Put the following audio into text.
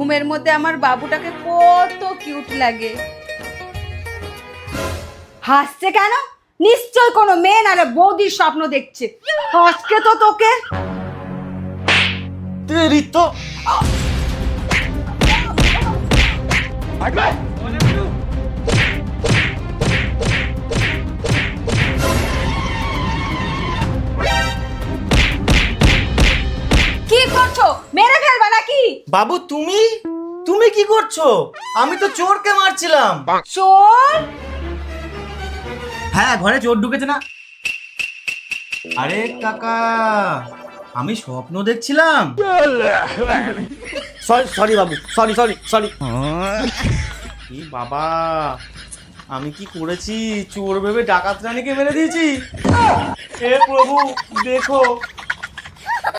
ঘুমের মধ্যে আমার বাবুটাকে কত কিউট লাগে। হাসছে কেন? নিশ্চয় কোনো মেয়ে নারে বৌদির স্বপ্ন দেখছে। আজকে তো তোকে তেরি তো কি করছো? মেরে ফেলবা নাকি? বাবু তুমি তুমি কি করছো? আমি তো চোরকে মারছিলাম। চোর? হ্যাঁ, ঘরে চোর ঢুকেছে না। আরে কাকা, আমি স্বপ্ন দেখছিলাম। সরি বাবু, সরি সরি সরি। কি বাবা, আমি কি করেছি? চোর ভেবে ডাকাত রানীকে মেরে দিয়েছি। হে প্রভু, দেখো